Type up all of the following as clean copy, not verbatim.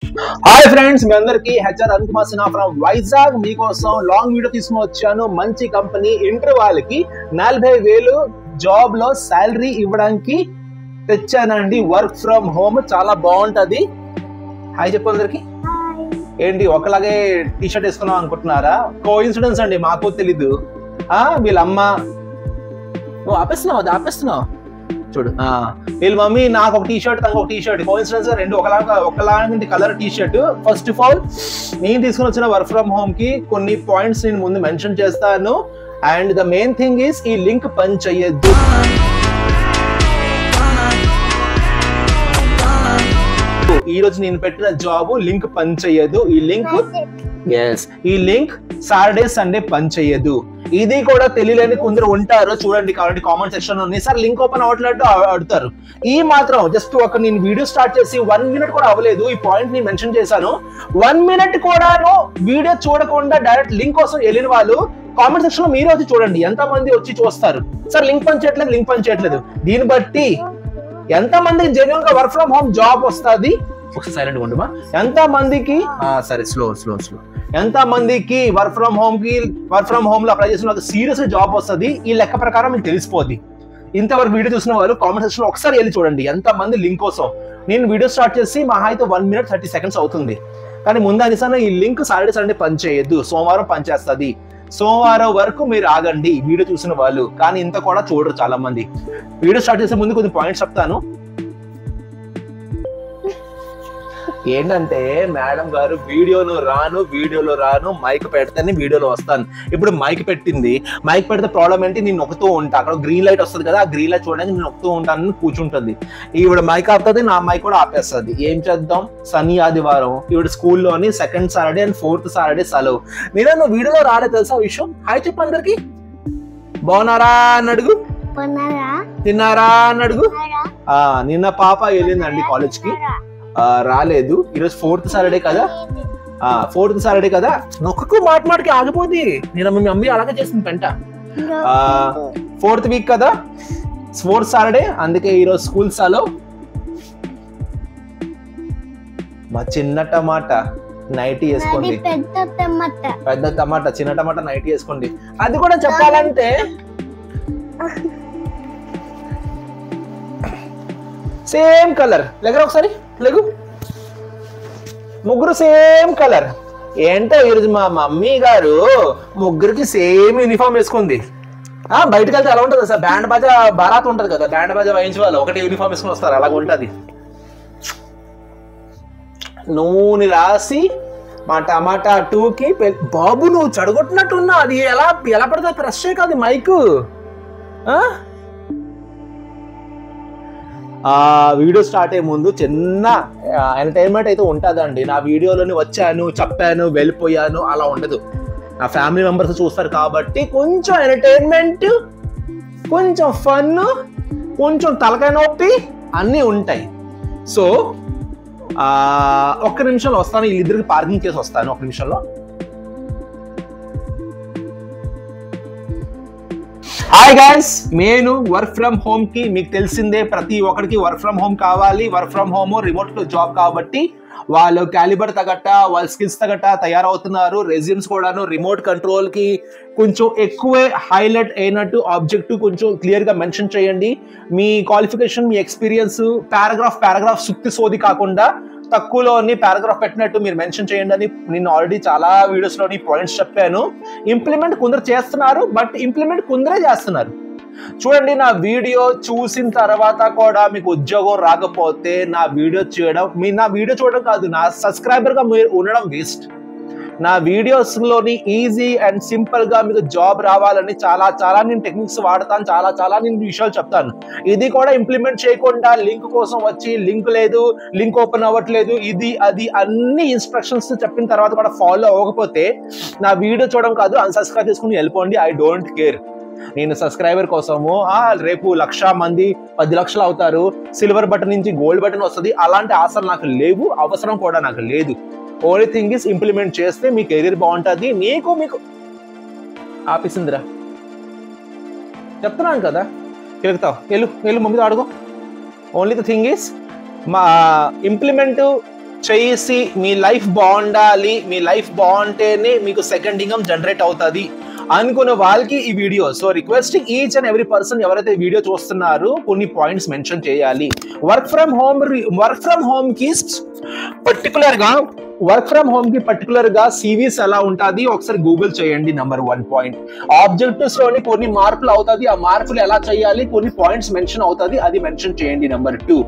Hi friends, మీ అందరికి HR Arun Kumar Sinha from Vizag మీకోసం long video తీసుకుని వచ్చాను. మంచి కంపెనీ ఇంటర్ వాళ్ళకి 40,000 జాబ్ లో శాలరీ ఇవ్వడానికి తెచ్చానండి. వర్క్ ఫ్రమ్ హోమ్ చాలా బాగుంటది. హాయ్ చెప్పు అందరికి. ఏంటి ఒకలాగే టీ షర్ట్ వేసుకున్నాం అనుకుంటున్నారా? కోఇన్సిడెన్స్ అండి, మాకు తెలీదు. వీళ్ళమ్మ నువ్వు ఆపేస్తున్నావు చూడు. వీళ్ళ మమ్మీ నాకు ఒక టీ షర్ట్, తనకు ఒక టీ షర్ట్. కోఇన్సిడెన్స్ రెండు ఒకలాంటి colour T shirt. First of all నేను తీసుకుని వచ్చిన వర్క్ ఫ్రమ్ హోమ్ కి కొన్ని పాయింట్స్ నేను ముందు మెన్షన్ చేస్తాను. And the main thing is ఈ లింక్ పని చెయ్యొద్దు. ఈ రోజు నేను పెట్టిన జాబ్ లింక్ పని చెయ్యదు. ఈ లింక్ సాటర్డే సండే పని చెయ్యదు. ఇది కూడా తెలియలేని కొందరు ఉంటారు. చూడండి కాబట్టి కామెంట్ సెక్షన్ ఉంది, సార్ లింక్ ఓపెన్ అవ్వట్లేదు అడుగుతారు. ఈ మాత్రం జస్ట్ ఒక నేను వీడియో స్టార్ట్ చేసి 1 minute కూడా అవ్వలేదు. ఈ పాయింట్ నేను మెన్షన్ చేశాను. 1 minute కూడాను వీడియో చూడకుండా డైరెక్ట్ లింక్ కోసం వెళ్ళిన వాళ్ళు కామెంట్ సెక్షన్ లో మీరే వచ్చి చూడండి. ఎంత మంది వచ్చి చూస్తారు, సార్ లింక్ పని చేయట్లేదు. దీన్ని బట్టి ఎంత మందికి జెన్యున్ గా వర్క్ ఫ్రమ్ హోమ్ జాబ్ వస్తుంది. ఒకసారి సైలెంట్ ఉండమా. ఎంత మందికి సరే స్లో ఎంత మందికి వర్క్ ఫ్రమ్ హోమ్ లో అప్లై చేసిన సీరియస్ జాబ్ వస్తుంది, ఈ లెక్క ప్రకారం మీకు తెలిసిపోద్ది. ఇంతవరకు వీడియో చూసిన వాళ్ళు కామెంట్ సెక్షన్ లో ఒకసారి వెళ్ళి చూడండి ఎంత మంది లింక్ కోసం. నేను వీడియో స్టార్ట్ చేసి మహా అయితే 1 minute 30 seconds అవుతుంది. కానీ ముందు అనిసాను ఈ లింక్ సాటర్డే సండే పని చేయొద్దు, సోమవారం పనిచేస్తుంది. సోమవారం వరకు మీరు ఆగండి వీడియో చూసిన వాళ్ళు. కానీ ఇంత కూడా చూడరు చాలా మంది. వీడియో స్టార్ట్ చేసే ముందు కొన్ని పాయింట్స్ చెప్తాను. ఏంటంటే మేడం గారు వీడియోలో రాను మైక్ పెడితేనే వీడియోలో వస్తాను. ఇప్పుడు మైక్ పెట్టింది, మైక్ పెడితే ప్రాబ్లం ఏంటి, నేను నొక్కుతూ ఉంటా. అక్కడ గ్రీన్ లైట్ వస్తుంది కదా, ఆ గ్రీన్ లైట్ చూడడానికి నేను నొక్కుతూ ఉంటాను, కూర్చుంటుంది. ఈవిడ మైక్ ఆపుతుంది, నా మైక్ కూడా ఆపేస్తుంది. ఏం చేద్దాం, శని ఆదివారం ఈవిడ స్కూల్లోని 2nd Saturday and 4th Saturday సెలవు. నువ్వు వీడియోలో రాలే తెలుసా విషయం? హాయ్ చెప్పు అందరికి. బాగున్నారా అని అడుగు, తిన్నారా అని అడుగు. నిన్న పాప వెళ్ళిందండి కాలేజ్ కి, రాలేదు. ఈరోజు 4th Saturday కదా, 4th Saturday కదా, నొక్కకు మాటకి ఆగిపోద్ది. నేను మీ మమ్మీ అలాగే చేసింది పెంట. 4th week కదా, 4th Saturday, అందుకే ఈరోజు స్కూల్ సెలవు. మా చిన్న టమాటా నైటీ వేసుకోండి, పెద్ద టమాటా చిన్న టమాటా నైటీ వేసుకోండి. అది కూడా చెప్పాలంటే సేమ్ కలర్. దగ్గర ఒకసారి లెగు, ముగ్గురు సేమ్ కలర్. ఏంటో ఈరోజు మా మమ్మీ గారు ముగ్గురికి సేమ్ యూనిఫామ్ వేసుకుంది. బయటకు వెళ్తే ఎలా ఉంటుంది సార్, బ్యాండ్ బాజా బారాత్ ఉంటది కదా, బ్యాండ్ బాజా వాయించే వాళ్ళు ఒకటి యూనిఫామ్ వేసుకుని వస్తారు, అలాగ ఉంటది. నూనె రాసి మా టమాటా 2కి బాబు నువ్వు చెడగొట్టినట్టున్నా. అది ఎలా పడితే ప్రెస్ కాదు మైకు. వీడియో స్టార్ట్ అయ్యే ముందు చిన్న ఎంటర్టైన్మెంట్ అయితే ఉంటుందండి. నా వీడియోలోని వచ్చాను, చెప్పాను, వెళ్ళిపోయాను అలా ఉండదు. నా ఫ్యామిలీ మెంబర్స్ చూస్తారు కాబట్టి కొంచెం ఎంటర్టైన్మెంట్, కొంచెం ఫన్, కొంచెం తలకాయ నొప్పి అన్నీ ఉంటాయి. సో ఒక్క నిమిషంలో వస్తాను, వీళ్ళిద్దరికి పార్కింగ్ చేసి వస్తాను ఒక్క నిమిషంలో. హాయ్ గైస్, నేను వర్క్ ఫ్రమ్ హోమ్ కి, మీకు తెలిసిందే ప్రతి ఒక్కరికి వర్క్ ఫ్రమ్ హోమ్ కావాలి. Work from home remote job కాబట్టి వాళ్ళు క్యాలిబర్ తగ్గట్ట, వాళ్ళ స్కిల్స్ తగ్గట్ట తయారవుతున్నారు. రెజ్యూమ్స్ కూడాను రిమోట్ కంట్రోల్ కి కొంచెం ఎక్కువే హైలైట్ అయినట్టు ఆబ్జెక్టివ్ కొంచెం క్లియర్ గా మెన్షన్ చేయండి. మీ క్వాలిఫికేషన్, మీ ఎక్స్పీరియన్స్ పారాగ్రాఫ్ సుక్తి సోది కాకుండా తక్కువలోని పారాగ్రాఫ్ పెట్టినట్టు మీరు మెన్షన్ చేయండి అని నేను ఆల్రెడీ చాలా వీడియోస్ లోని పాయింట్స్ చెప్పాను. ఇంప్లిమెంట్ కొందరు చేస్తున్నారు, బట్ ఇంప్లిమెంట్ కొందరే చేస్తున్నారు. చూడండి, నా వీడియో చూసిన తర్వాత కూడా మీకు ఉద్యోగం రాకపోతే నా వీడియో చూడడం కాదు, నా సబ్స్క్రైబర్ గా మీరు ఉండడం వేస్ట్. నా వీడియోస్ లోని ఈజీ అండ్ సింపుల్ గా మీకు జాబ్ రావాలని చాలా నేను టెక్నిక్స్ వాడతాను, చాలా నేను విషయాలు చెప్తాను. ఇది కూడా ఇంప్లిమెంట్ చేయకుండా లింక్ కోసం వచ్చి లింక్ లేదు, లింక్ ఓపెన్ అవ్వట్లేదు, ఇది అది అన్ని ఇన్స్ట్రక్షన్స్ చెప్పిన తర్వాత కూడా ఫాలో అవ్వకపోతే నా వీడియో చూడడం కాదు, అన్సబ్స్క్రైబ్ చేసుకుని వెళ్ళిపోండి. I don't care. నేను సబ్స్క్రైబర్ కోసము రేపు 1,00,000 మంది 10 లక్షలు అవుతారు, సిల్వర్ బటన్ నుంచి గోల్డ్ బటన్ వస్తుంది, అలాంటి ఆశలు నాకు లేవు, అవసరం కూడా నాకు లేదు. ఓన్లీ థింగ్ ఇస్ ఇంప్లిమెంట్ చేస్తే మీ కెరీర్ బాగుంటుంది. మీకు ఆపేసిందిరా చెప్తున్నాను కదా, తిరుగుతావు, వెళ్ళు మమ్మీతో అడుగు. ఓన్లీ ద థింగ్ ఇస్ మా ఇంప్లిమెంట్ చేసి మీ లైఫ్ బాగుండాలి, మీ లైఫ్ బాగుంటేనే మీకు సెకండ్ ఇన్కమ్ జనరేట్ అవుతుంది అనుకున్న వాళ్ళకి ఈ video. So requesting each and every person ఎవరైతే వీడియో చూస్తున్నారో కొన్ని పాయింట్స్ మెన్షన్ చేయాలి. వర్క్ ఫ్రమ్ హోమ్ కి పర్టికులర్ గా సివిస్ ఎలా ఉంటుంది ఒకసారి గూగుల్ చేయండి. నంబర్ 1 పాయింట్, ఆబ్జెక్టివ్స్ లోని కొన్ని మార్పులు అవుతుంది, ఆ మార్పులు ఎలా చేయాలి కొన్ని పాయింట్స్ మెన్షన్ అవుతుంది, అది మెన్షన్ చేయండి. Number 2.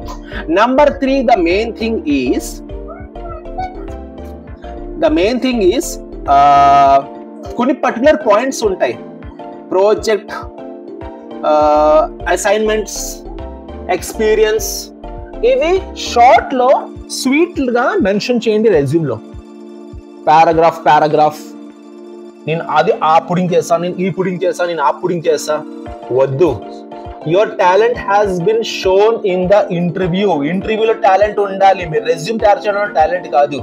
Number 3, the main thing is కొన్ని పర్టికులర్ పాయింట్స్ ఉంటాయి. ప్రాజెక్ట్, అసైన్మెంట్స్, ఎక్స్పీరియన్స్, ఇవి షార్ట్ లో స్వీట్ గా మెన్షన్ చేయండి రెజ్యూమ్ లో. పారాగ్రాఫ్ నేను అది ఆ పుడింగ్ చేసా, నేను ఈ పుడింగ్ చేసా, నేను ఆ పుడింగ్ చేసా వద్దు. Your talent has been shown in the ఇంటర్వ్యూలో టాలెంట్ ఉండాలి. మీరు రెజ్యూమ్ తయారు చేయడంలో టాలెంట్ కాదు,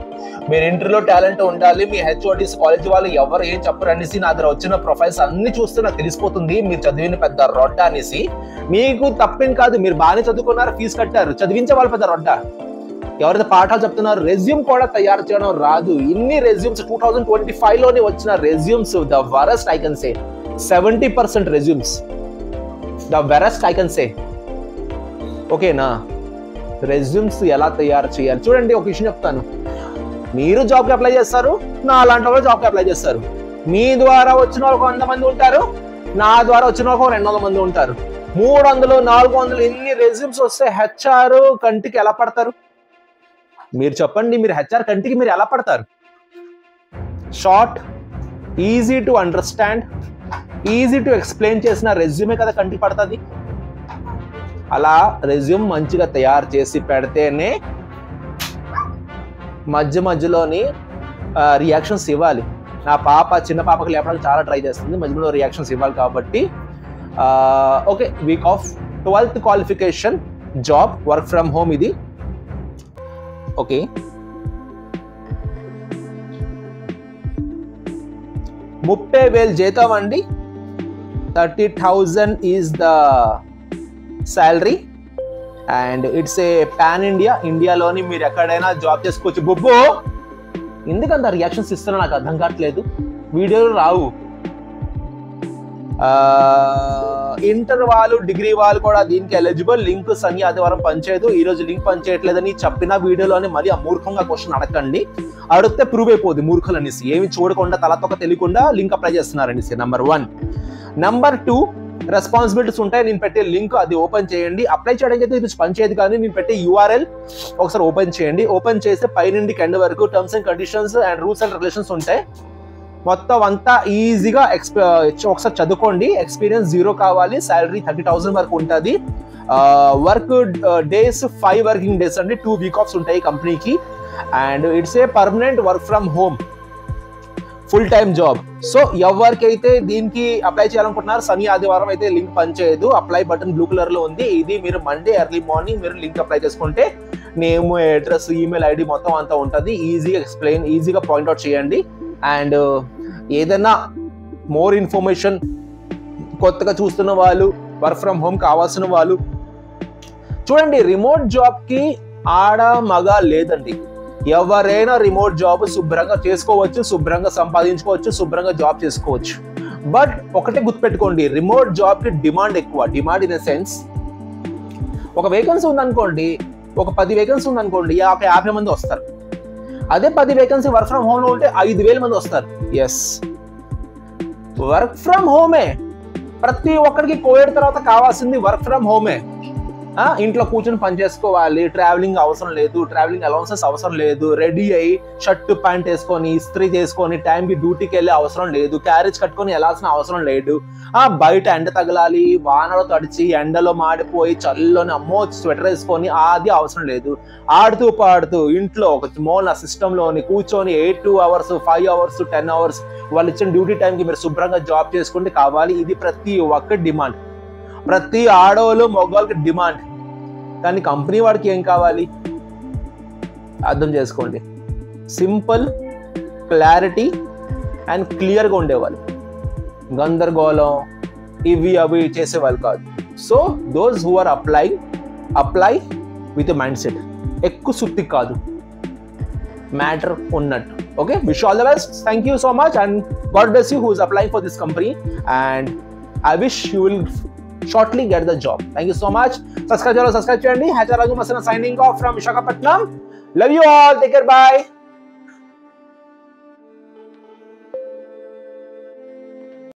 మీరు ఇంటర్వ్యూలో టాలెంట్ ఉండాలి. మీ హెచ్ఓడిస్ కాలేజ్ వాళ్ళు ఎవరు ఏం చెప్పరు అనేసి నా దగ్గర వచ్చిన ప్రొఫైల్స్ అన్ని చూస్తే నాకు తెలిసిపోతుంది మీరు చదివిన పెద్ద రొడ్డ అనేసి. మీకు తప్పేం కాదు, మీరు బాగానే చదువుకున్నారు, ఫీజు కట్టారు, చదివించే వాళ్ళు పెద్ద రొడ్డ. ఎవరైతే పాఠాలు చెప్తున్నారు రెజ్యూమ్ కూడా తయారు చేయడం రాదు. ఇన్ని రెజ్యూమ్స్ 2025 లోనే వచ్చిన resumes the worst I can say. 70% resumes the worst I can say. ఓకేనా? రెజ్యూమ్స్ ఎలా తయారు చేయాలి చూడండి. ఒక విషయం చెప్తాను, మీరు జాబ్కి అప్లై చేస్తారు, నా అలాంటి వాళ్ళు జాబ్కి అప్లై చేస్తారు. మీ ద్వారా వచ్చిన వాళ్ళు 100 మంది ఉంటారు, నా ద్వారా వచ్చిన వాళ్ళు 200 మంది ఉంటారు. 300, 400 ఇన్ని రెజ్యూమ్స్ వస్తే హెచ్ఆర్ కంటికి ఎలా పడతారు? మీరు చెప్పండి, మీరు హెచ్ఆర్ కంటికి మీరు ఎలా పడతారు? Short, easy to understand, easy to explain చేసిన రెజ్యూమే కదా కంటికి పడుతుంది. అలా రెజ్యూమ్ మంచిగా తయారు చేసి పెడితేనే మధ్యలోని రియాక్షన్స్ ఇవ్వాలి. నా చిన్న పాపకి లేపడానికి చాలా ట్రై చేస్తుంది, మధ్యలో రియాక్షన్స్ ఇవ్వాలి. కాబట్టి okay, week off 12th qualification job, work from home ఇది. ఓకే, 30,000 జీతం అండి. 30,000 is the salary and it's a pan ఇండియాలోని మీరు ఎక్కడైనా జాబ్ చేసుకోవచ్చు. బొబ్బు ఎందుకంత రియాక్షన్స్ ఇస్తున్నా నాకు అర్థం కావట్లేదు, వీడియోలు రావు. ఇంటర్ వాళ్ళు, డిగ్రీ వాళ్ళు కూడా దీనికి ఎలిజిబుల్. లింక్ శని ఆదివారం పనిచేయదు, ఈ రోజు లింక్ పనిచేయట్లేదని చెప్పిన వీడియోలోని మళ్ళీ అమూర్ఖంగా క్వశ్చన్ అడగండి. అడిగితే ప్రూవ్ అయిపోద్ది మూర్ఖులు అనేసి, ఏమి చూడకుండా తలతొక్క తెలియకుండా లింక్ అప్లై చేస్తున్నారనేసి. నంబర్ 1. నంబర్ 2, రెస్పాన్సిబిలిటీస్ ఉంటాయి. నేను పెట్టే లింక్ అది ఓపెన్ చేయండి. అప్లై చేయడానికి అయితే ఇది పనిచేయదు, కానీ నేను పెట్టే URL ఒకసారి ఓపెన్ చేయండి. ఓపెన్ చేస్తే పై నుండి కింద వరకు terms and conditions and rules and regulations ఉంటాయి. మొత్తం అంతా ఈజీగా ఒకసారి చదువుకోండి. ఎక్స్పీరియన్స్ 0 కావాలి, శాలరీ 30,000 వరకు ఉంటుంది. వర్క్ డేస్ 5 వర్కింగ్ డేస్ అండి, 2 వీక్ ఆఫ్స్ ఉంటాయి కంపెనీకి. And it's a permanent work from home, full time job. So ఎవరికైతే దీనికి అప్లై చేయాలనుకుంటున్నారు, శని ఆదివారం అయితే లింక్ పనిచేయదు. అప్లై బటన్ బ్లూ కలర్ లో ఉంది. ఇది మీరు మండే ఎర్లీ మార్నింగ్ మీరు లింక్ అప్లై చేసుకుంటే నేమ్, అడ్రస్, ఈమెయిల్ ఐడి మొత్తం అంతా ఉంటుంది. ఈజీగా పాయింట్అవుట్ చేయండి. అండ్ ఏదైనా మోర్ ఇన్ఫర్మేషన్ కొత్తగా చూస్తున్న వాళ్ళు, వర్క్ ఫ్రమ్ హోమ్ కావాల్సిన వాళ్ళు చూడండి. రిమోట్ జాబ్ కి ఆడ మగ లేదండి. ఎవరైనా రిమోట్ జాబ్ శుభ్రంగా చేసుకోవచ్చు, శుభ్రంగా సంపాదించుకోవచ్చు, శుభ్రంగా జాబ్ చేసుకోవచ్చు. బట్ ఒకటే గుర్తుపెట్టుకోండి, రిమోట్ జాబ్ కి డిమాండ్ ఎక్కువ. డిమాండ్ ఇన్ ఎ సెన్స్, ఒక వేకెన్సీ ఉందనుకోండి, ఒక 10 వేకెన్సీ ఉందనుకోండి, 50 మంది వస్తారు. అదే 10 వేకెన్సీ వర్క్ ఫ్రమ్ హోమ్ లో ఉంటే 5,000 మంది వస్తారు. ఎస్, వర్క్ ఫ్రమ్ హోమే. ప్రతి ఒక్కరికి కోవిడ్ తర్వాత కావాల్సింది వర్క్ ఫ్రమ్ హోమే. ఇంట్లో కూర్చొని పని చేసుకోవాలి, ట్రావెలింగ్ అవసరం లేదు, ట్రావెలింగ్ అలౌన్సెస్ అవసరం లేదు, రెడీ అయ్యి షర్ట్ ప్యాంట్ వేసుకొని ఇస్త్రీ చేసుకొని టైంకి డ్యూటీకి వెళ్ళే అవసరం లేదు, క్యారేజ్ కట్టుకొని వెళ్ళాల్సిన అవసరం లేదు. బయట ఎండ తగలాలి, వానలో తడిచి ఎండలో మాడిపోయి చల్లోని అమ్మో స్వెటర్ వేసుకొని అది అవసరం లేదు. ఆడుతూ పాడుతూ ఇంట్లో ఒక మూల సిస్టంలోని కూర్చొని 8 hours, 5 hours, 10 hours వాళ్ళు ఇచ్చిన డ్యూటీ టైంకి మీరు శుభ్రంగా జాబ్ చేసుకుంటే కావాలి. ఇది ప్రతి ఒక్క డిమాండ్, ప్రతి ఆడవాళ్ళు మగవాళ్ళకి డిమాండ్. కానీ కంపెనీ వాడికి ఏం కావాలి అర్థం చేసుకోండి. సింపుల్, క్లారిటీ అండ్ క్లియర్గా ఉండేవాళ్ళు, గందరగోళం ఇవి అవి చేసేవాళ్ళు కాదు. So those who are apply with mindset. ఎక్కువ సుత్తి కాదు, మ్యాటర్ ఉన్నట్టు. Okay, wish all the best. Thank you so much and God bless you who is applying for this company and I wish you will shortly get the job. Thank you so much. Subscribe cheyandi. Hacha Raju Masana signing off from Visakhapatnam. Love you all. Take care. Bye.